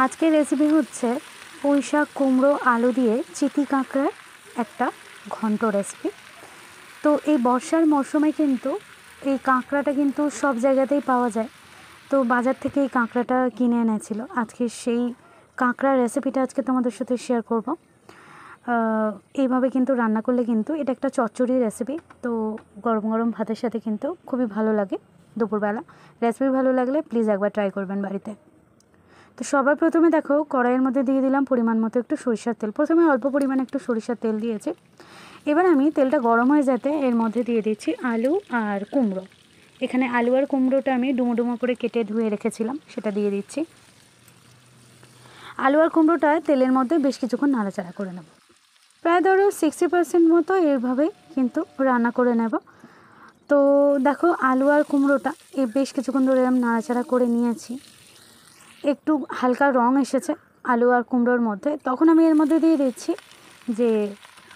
আজকের রেসিপি হচ্ছে পুঁই শাক, কুমড়ো, আলু দিয়ে চিতি কাঁকড়ার একটা ঘন্ট রেসিপি। তো এই বর্ষার মরশুমে কিন্তু এই কাঁকড়াটা কিন্তু সব জায়গাতেই পাওয়া যায়। তো বাজার থেকে এই কাঁকড়াটা কিনে এনেছিল। আজকে সেই কাঁকড়ার রেসিপিটা আজকে তোমাদের সাথে শেয়ার করব। এইভাবে কিন্তু রান্না করলে কিন্তু এটা একটা চচ্চড়ি রেসিপি। তো গরম গরম ভাতের সাথে কিন্তু খুবই ভালো লাগে দুপুরবেলা। রেসিপি ভালো লাগলে প্লিজ একবার ট্রাই করবেন বাড়িতে। তো সবার প্রথমে দেখো কড়াইয়ের মধ্যে দিয়ে দিলাম পরিমাণ মতো একটু সরিষার তেল। প্রথমে অল্প পরিমাণে একটু সরিষার তেল দিয়েছি। এবার আমি তেলটা গরম হয়ে যেতে এর মধ্যে দিয়ে দিচ্ছি আলু আর কুমড়ো। এখানে আলু আর কুমড়োটা আমি ডুমো ডুমো করে কেটে ধুয়ে রেখেছিলাম, সেটা দিয়ে দিচ্ছি। আলু আর কুমড়োটা তেলের মধ্যে বেশ কিছুক্ষণ নাড়াচাড়া করে নেব। প্রায় ধরো 60% মতো এইভাবে কিন্তু রান্না করে নেব। তো দেখো আলু আর কুমড়োটা বেশ কিছুক্ষণ ধরে আমি নাড়াচাড়া করে নিয়েছি। একটু হালকা রং এসেছে আলু আর কুমড়োর মধ্যে, তখন আমি এর মধ্যে দিয়ে দিচ্ছি যে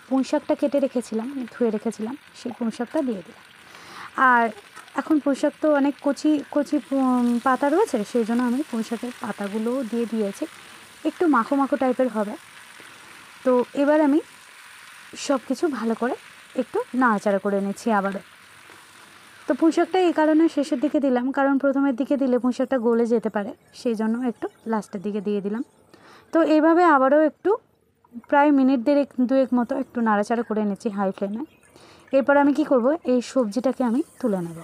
পুঁই শাকটা কেটে রেখেছিলাম, ধুয়ে রেখেছিলাম, সেই পুঁই শাকটা দিয়ে দিলাম। আর এখন পুঁই শাক তো অনেক কচি কচি পাতা রয়েছে, সেই জন্য আমি পুঁই শাকের পাতাগুলোও দিয়ে দিয়েছি। একটু মাখো মাখো টাইপের হবে। তো এবার আমি সব কিছু ভালো করে একটু নাড়াচাড়া করে নিচ্ছি আবারও। তো পুঁই শাকটা এই কারণে শেষের দিকে দিলাম, কারণ প্রথমের দিকে দিলে পুঁই শাকটা গলে যেতে পারে, সেই জন্য একটু লাস্টের দিকে দিয়ে দিলাম। তো এইভাবে আবারও একটু প্রায় মিনিট দুয়েক মতো একটু নাড়াচাড়া করে নিচ্ছি হাই ফ্লেমে। এরপর আমি কি করব, এই সবজিটাকে আমি তুলে নেব।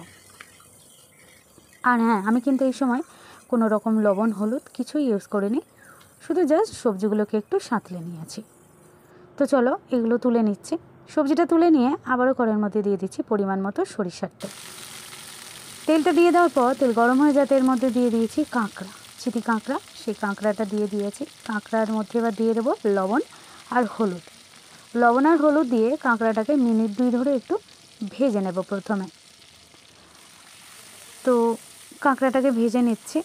আর হ্যাঁ, আমি কিন্তু এই সময় কোনো রকম লবণ হলুদ কিছুই ইউজ করিনি, শুধু জাস্ট সবজিগুলোকে একটু সাঁতলে নিয়েছি। তো চলো এগুলো তুলে নিচ্ছি। সবজিটা তুলে নিয়ে আবারও কড়াইয়ের মধ্যে দিয়ে দিচ্ছি পরিমাণ মতো সরিষার তেল। তেলটা দিয়ে দেওয়ার পর তেল গরম হয়ে যাতে এর মধ্যে দিয়ে দিয়েছি কাঁকড়া, চিতি কাঁকড়া, সেই কাঁকড়াটা দিয়ে দিয়েছি। কাঁকড়ার মধ্যে এবার দিয়ে দেবো লবণ আর হলুদ। লবণ আর হলুদ দিয়ে কাঁকড়াটাকে মিনিট 2 ধরে একটু ভেজে নেব প্রথমে। তো কাঁকড়াটাকে ভেজে নিচ্ছি।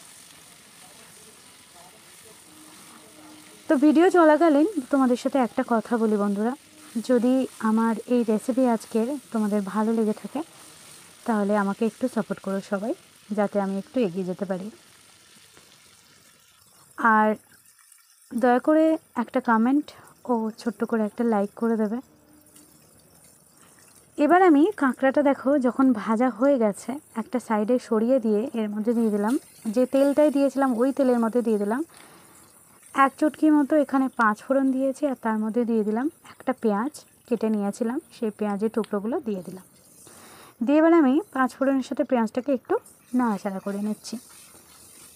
তো ভিডিও চলাকালীন তোমাদের সাথে একটা কথা বলি বন্ধুরা, যদি আমার এই রেসিপি আজকে তোমাদের ভালো লেগে থাকে তাহলে আমাকে একটু সাপোর্ট করো সবাই, যাতে আমি একটু এগিয়ে যেতে পারি। আর দয়া করে একটা কমেন্ট ও ছোট্ট করে একটা লাইক করে দেবে। এবার আমি কাঁকড়াটা দেখো যখন ভাজা হয়ে গেছে একটা সাইডে সরিয়ে দিয়ে এর মধ্যে দিয়ে দিলাম, যে তেলটাই দিয়েছিলাম ওই তেলের মধ্যে দিয়ে দিলাম 1 চুটকি মতো এখানে 5 ফোড়ন দিয়েছি। আর তার মধ্যে দিয়ে দিলাম একটা পেঁয়াজ কেটে নিয়েছিলাম, সেই পেঁয়াজের টুকরোগুলো দিয়ে দিলাম। দিয়ে এবার আমি 5 ফোড়নের সাথে পেঁয়াজটাকে একটু নাড়াচাড়া করে নিচ্ছি।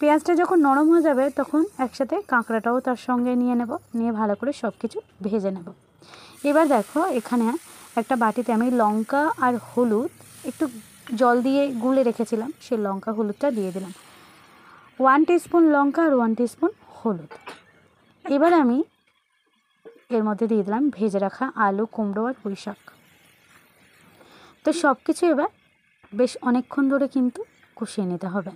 পেঁয়াজটা যখন নরম হয়ে যাবে তখন একসাথে কাঁকড়াটাও তার সঙ্গে নিয়ে নেব, নিয়ে ভালো করে সব কিছু ভেজে নেব। এবার দেখো এখানে একটা বাটিতে আমি লঙ্কা আর হলুদ একটু জল দিয়ে গুলে রেখেছিলাম, সেই লঙ্কা হলুদটা দিয়ে দিলাম। 1 টিস্পুন লঙ্কা আর 1 টিস্পুন হলুদ। এবার আমি এর মধ্যে দিয়ে দিলাম ভেজে রাখা আলু, কুমড়ো আর পুঁই শাক। তো সব কিছু এবার বেশ অনেকক্ষণ ধরে কিন্তু কষিয়ে নিতে হবে।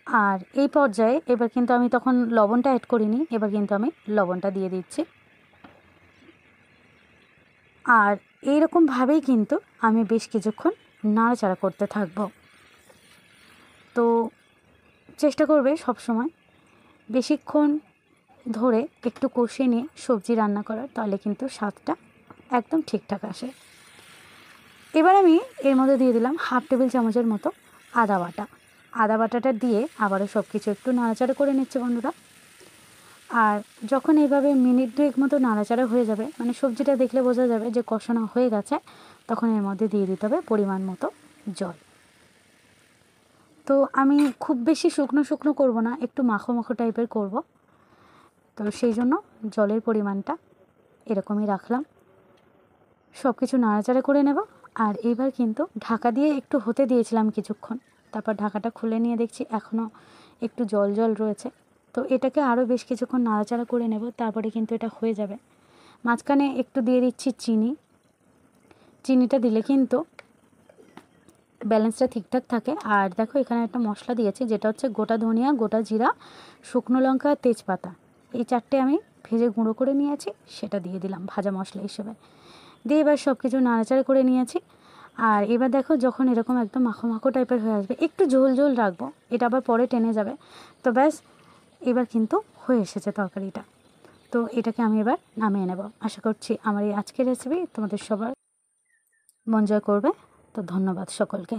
আর এই পর্যায়ে এবার কিন্তু আমি তখন লবণটা অ্যাড করিনি, এবার কিন্তু আমি লবণটা দিয়ে দিচ্ছি। আর এইরকমভাবেই কিন্তু আমি বেশ কিছুক্ষণ নাড়াচাড়া করতে থাকব। তো চেষ্টা করবে সব সময় বেশিক্ষণ ধরে একটু কষিয়ে নিয়ে সবজি রান্না করার, তাহলে কিন্তু স্বাদটা একদম ঠিকঠাক আসে। এবার আমি এর মধ্যে দিয়ে দিলাম 1/2 টেবিল চামচের মতো আদা বাটা। আদা বাটাটা দিয়ে আবারও সব কিছু একটু নাড়াচাড়া করে নিচ্ছে বন্ধুরা। আর যখন এইভাবে মিনিট 2 মতো নাড়াচাড়া হয়ে যাবে, মানে সবজিটা দেখলে বোঝা যাবে যে কষানো হয়ে গেছে, তখন এর মধ্যে দিয়ে দিতে হবে পরিমাণ মতো জল। তো আমি খুব বেশি শুকনো শুকনো করব না, একটু মাখো মাখো টাইপের করব। তো সেই জন্য জলের পরিমাণটা এরকমই রাখলাম। সব কিছু নাড়াচাড়া করে নেব। আর এবার কিন্তু ঢাকা দিয়ে একটু হতে দিয়েছিলাম কিছুক্ষণ, তারপর ঢাকাটা খুলে নিয়ে দেখছি এখনও একটু জল জল রয়েছে। তো এটাকে আরও বেশ কিছুক্ষণ নাড়াচাড়া করে নেব, তারপরে কিন্তু এটা হয়ে যাবে। মাঝখানে একটু দিয়ে দিচ্ছি চিনি। চিনিটা দিলে কিন্তু ব্যালেন্সটা ঠিকঠাক থাকে। আর দেখো এখানে একটা মশলা দিয়েছি, যেটা হচ্ছে গোটা ধনিয়া, গোটা জিরা, শুকনো লঙ্কা, তেজপাতা। এই 4টে আমি ভেজে গুঁড়ো করে নিয়েছি, সেটা দিয়ে দিলাম ভাজা মশলা হিসেবে। দিয়ে এবার সব কিছু নাড়াচাড়া করে নিয়েছি। আর এবার দেখো যখন এরকম একদম মাখো মাখো টাইপের হয়ে আসবে, একটু ঝোল ঝোল রাখবো, এটা আবার পরে টেনে যাবে। তো ব্যাস এবার কিন্তু হয়ে এসেছে তরকারিটা। তো এটাকে আমি এবার নামিয়ে নেব। আশা করছি আমার এই আজকের রেসিপি তোমাদের সবার মন জয় করবে। তো ধন্যবাদ সকলকে।